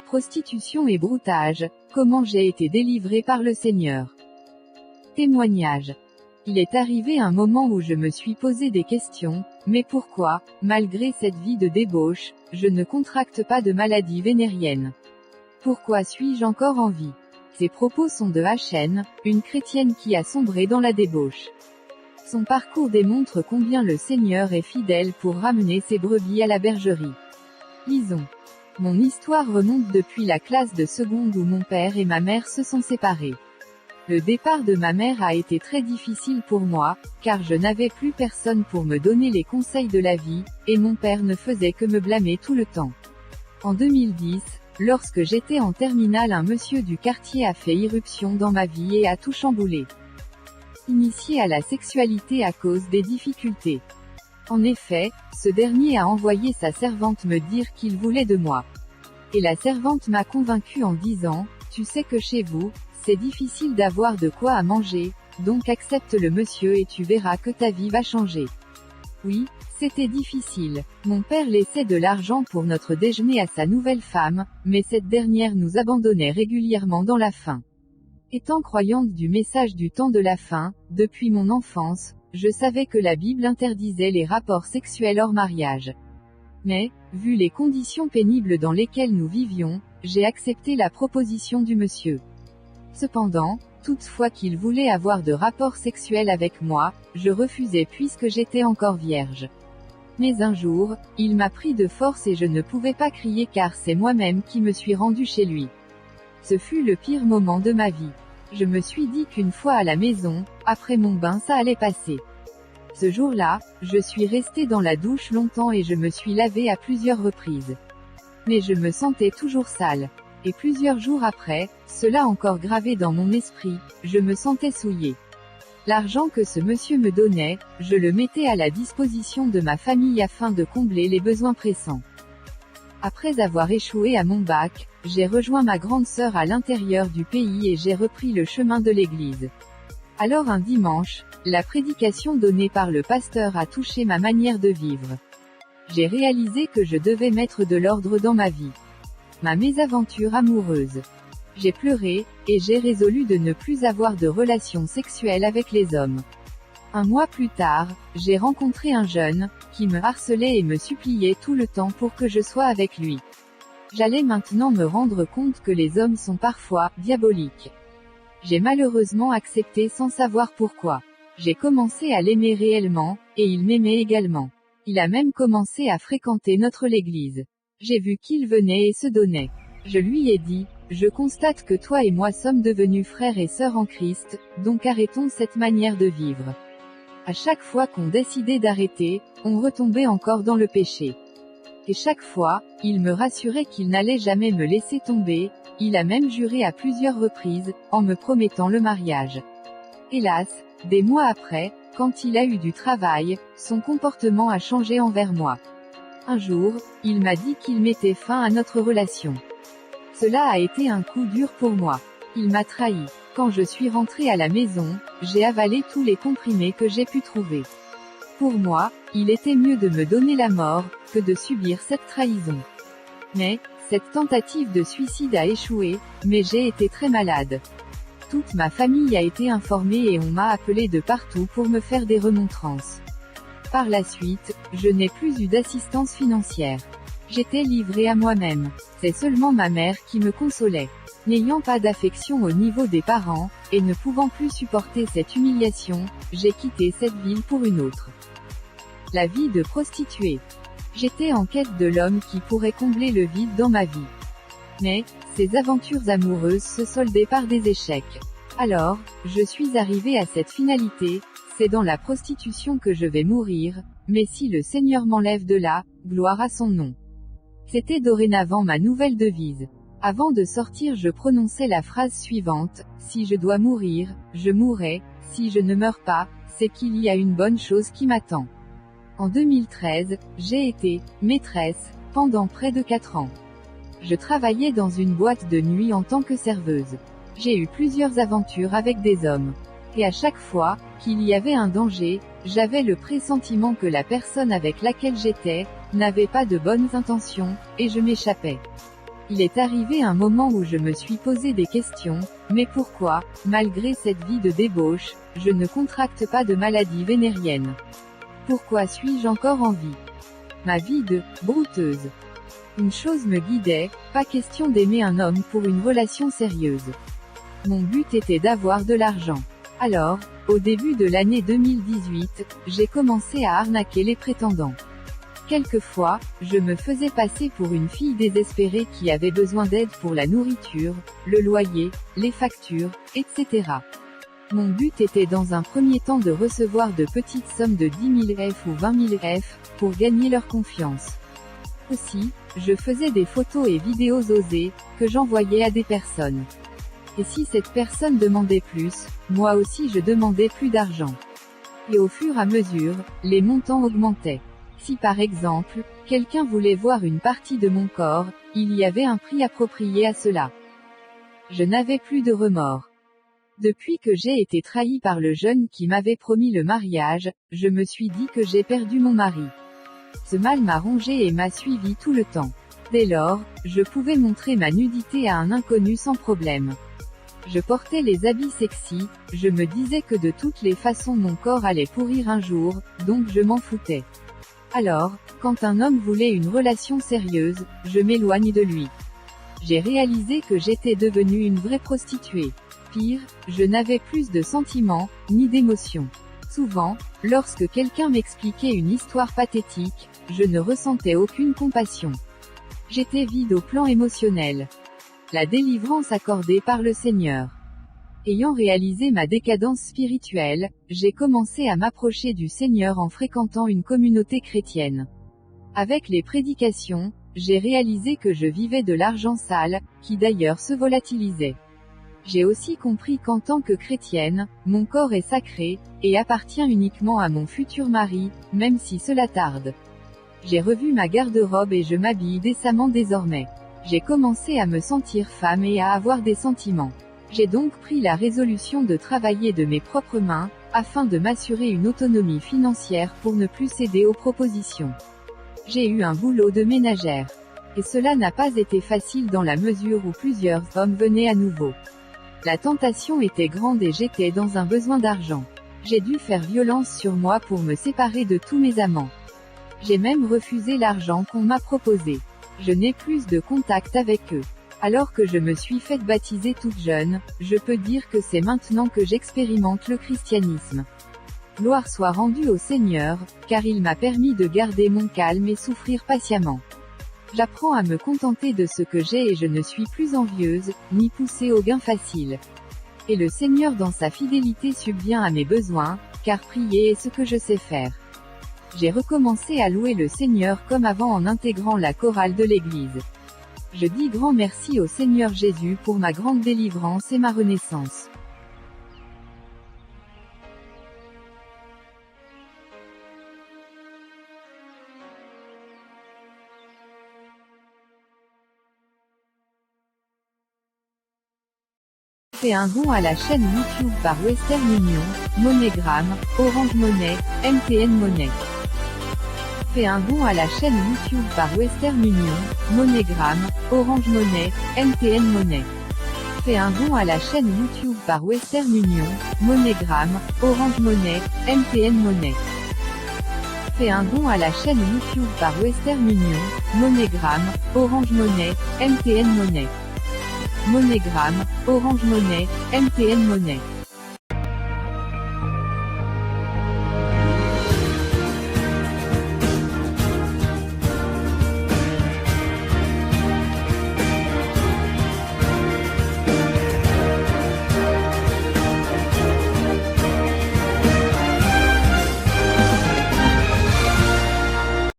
Prostitution et broutage, comment j'ai été délivré par le Seigneur. Témoignage. Il est arrivé un moment où je me suis posé des questions, mais pourquoi, malgré cette vie de débauche, je ne contracte pas de maladie vénérienne? Pourquoi suis-je encore en vie? Ces propos sont de HN, une chrétienne qui a sombré dans la débauche. Son parcours démontre combien le Seigneur est fidèle pour ramener ses brebis à la bergerie. Lisons. Mon histoire remonte depuis la classe de seconde où mon père et ma mère se sont séparés. Le départ de ma mère a été très difficile pour moi, car je n'avais plus personne pour me donner les conseils de la vie, et mon père ne faisait que me blâmer tout le temps. En 2010, lorsque j'étais en terminale, un monsieur du quartier a fait irruption dans ma vie et a tout chamboulé. Initié à la sexualité à cause des difficultés. En effet, ce dernier a envoyé sa servante me dire qu'il voulait de moi. Et la servante m'a convaincu en disant, « Tu sais que chez vous, c'est difficile d'avoir de quoi à manger, donc accepte le monsieur et tu verras que ta vie va changer. » Oui, c'était difficile. Mon père laissait de l'argent pour notre déjeuner à sa nouvelle femme, mais cette dernière nous abandonnait régulièrement dans la faim. Étant croyante du message du temps de la fin, depuis mon enfance, je savais que la Bible interdisait les rapports sexuels hors mariage. Mais, vu les conditions pénibles dans lesquelles nous vivions, j'ai accepté la proposition du monsieur. Cependant, toutefois qu'il voulait avoir de rapports sexuels avec moi, je refusais puisque j'étais encore vierge. Mais un jour, il m'a pris de force et je ne pouvais pas crier car c'est moi-même qui me suis rendue chez lui. Ce fut le pire moment de ma vie. Je me suis dit qu'une fois à la maison, après mon bain ça allait passer. Ce jour-là, je suis restée dans la douche longtemps et je me suis lavée à plusieurs reprises. Mais je me sentais toujours sale. Et plusieurs jours après, cela encore gravé dans mon esprit, je me sentais souillée. L'argent que ce monsieur me donnait, je le mettais à la disposition de ma famille afin de combler les besoins pressants. Après avoir échoué à mon bac, j'ai rejoint ma grande sœur à l'intérieur du pays et j'ai repris le chemin de l'église. Alors un dimanche, la prédication donnée par le pasteur a touché ma manière de vivre. J'ai réalisé que je devais mettre de l'ordre dans ma vie. Ma mésaventure amoureuse. J'ai pleuré, et j'ai résolu de ne plus avoir de relations sexuelles avec les hommes. Un mois plus tard, j'ai rencontré un jeune, qui me harcelait et me suppliait tout le temps pour que je sois avec lui. J'allais maintenant me rendre compte que les hommes sont parfois diaboliques. J'ai malheureusement accepté sans savoir pourquoi. J'ai commencé à l'aimer réellement, et il m'aimait également. Il a même commencé à fréquenter notre l'église. J'ai vu qu'il venait et se donnait. Je lui ai dit, « Je constate que toi et moi sommes devenus frères et sœurs en Christ, donc arrêtons cette manière de vivre. » À chaque fois qu'on décidait d'arrêter, on retombait encore dans le péché. Et chaque fois, il me rassurait qu'il n'allait jamais me laisser tomber, il a même juré à plusieurs reprises, en me promettant le mariage. Hélas, des mois après, quand il a eu du travail, son comportement a changé envers moi. Un jour, il m'a dit qu'il mettait fin à notre relation. Cela a été un coup dur pour moi. Il m'a trahi. Quand je suis rentrée à la maison, j'ai avalé tous les comprimés que j'ai pu trouver. Pour moi, il était mieux de me donner la mort, que de subir cette trahison. Mais, cette tentative de suicide a échoué, mais j'ai été très malade. Toute ma famille a été informée et on m'a appelé de partout pour me faire des remontrances. Par la suite, je n'ai plus eu d'assistance financière. J'étais livrée à moi-même. C'est seulement ma mère qui me consolait. N'ayant pas d'affection au niveau des parents, et ne pouvant plus supporter cette humiliation, j'ai quitté cette ville pour une autre. La vie de prostituée. J'étais en quête de l'homme qui pourrait combler le vide dans ma vie. Mais, ces aventures amoureuses se soldaient par des échecs. Alors, je suis arrivée à cette finalité, c'est dans la prostitution que je vais mourir, mais si le Seigneur m'enlève de là, gloire à son nom. C'était dorénavant ma nouvelle devise. Avant de sortir je prononçais la phrase suivante, si je dois mourir, je mourrai, si je ne meurs pas, c'est qu'il y a une bonne chose qui m'attend. En 2013, j'ai été maîtresse pendant près de 4 ans. Je travaillais dans une boîte de nuit en tant que serveuse. J'ai eu plusieurs aventures avec des hommes. Et à chaque fois qu'il y avait un danger, j'avais le pressentiment que la personne avec laquelle j'étais n'avait pas de bonnes intentions, et je m'échappais. Il est arrivé un moment où je me suis posé des questions, mais pourquoi, malgré cette vie de débauche, je ne contracte pas de maladie vénérienne? Pourquoi suis-je encore en vie? Ma vie de brouteuse. Une chose me guidait, pas question d'aimer un homme pour une relation sérieuse. Mon but était d'avoir de l'argent. Alors, au début de l'année 2018, j'ai commencé à arnaquer les prétendants. Quelquefois, je me faisais passer pour une fille désespérée qui avait besoin d'aide pour la nourriture, le loyer, les factures, etc. Mon but était dans un premier temps de recevoir de petites sommes de 10 000 F ou 20 000 F, pour gagner leur confiance. Aussi, je faisais des photos et vidéos osées, que j'envoyais à des personnes. Et si cette personne demandait plus, moi aussi je demandais plus d'argent. Et au fur et à mesure, les montants augmentaient. Si par exemple, quelqu'un voulait voir une partie de mon corps, il y avait un prix approprié à cela. Je n'avais plus de remords. Depuis que j'ai été trahi par le jeune qui m'avait promis le mariage, je me suis dit que j'ai perdu mon mari. Ce mal m'a rongé et m'a suivi tout le temps. Dès lors, je pouvais montrer ma nudité à un inconnu sans problème. Je portais les habits sexy, je me disais que de toutes les façons mon corps allait pourrir un jour, donc je m'en foutais. Alors, quand un homme voulait une relation sérieuse, je m'éloigne de lui. J'ai réalisé que j'étais devenue une vraie prostituée. Pire, je n'avais plus de sentiments, ni d'émotions. Souvent, lorsque quelqu'un m'expliquait une histoire pathétique, je ne ressentais aucune compassion. J'étais vide au plan émotionnel. La délivrance accordée par le Seigneur. Ayant réalisé ma décadence spirituelle, j'ai commencé à m'approcher du Seigneur en fréquentant une communauté chrétienne. Avec les prédications, j'ai réalisé que je vivais de l'argent sale, qui d'ailleurs se volatilisait. J'ai aussi compris qu'en tant que chrétienne, mon corps est sacré, et appartient uniquement à mon futur mari, même si cela tarde. J'ai revu ma garde-robe et je m'habille décemment désormais. J'ai commencé à me sentir femme et à avoir des sentiments. J'ai donc pris la résolution de travailler de mes propres mains, afin de m'assurer une autonomie financière pour ne plus céder aux propositions. J'ai eu un boulot de ménagère. Et cela n'a pas été facile dans la mesure où plusieurs hommes venaient à nouveau. La tentation était grande et j'étais dans un besoin d'argent. J'ai dû faire violence sur moi pour me séparer de tous mes amants. J'ai même refusé l'argent qu'on m'a proposé. Je n'ai plus de contact avec eux. Alors que je me suis faite baptiser toute jeune, je peux dire que c'est maintenant que j'expérimente le christianisme. Gloire soit rendue au Seigneur, car il m'a permis de garder mon calme et souffrir patiemment. J'apprends à me contenter de ce que j'ai et je ne suis plus envieuse, ni poussée au gain facile. Et le Seigneur dans sa fidélité subvient à mes besoins, car prier est ce que je sais faire. J'ai recommencé à louer le Seigneur comme avant en intégrant la chorale de l'église. Je dis grand merci au Seigneur Jésus pour ma grande délivrance et ma renaissance. Fais un don à la chaîne YouTube par Western Union, MoneyGram, Orange Money, MTN Money. Fais un don à la chaîne YouTube par Western Union, MoneyGram, Orange Money, MTN Money. Fais un don à la chaîne YouTube par Western Union, MoneyGram, Orange Money, MTN Money. Fais un don à la chaîne YouTube par Western Union, MoneyGram, Orange Money, MTN Money. MoneyGram, Orange Money, MTN Money.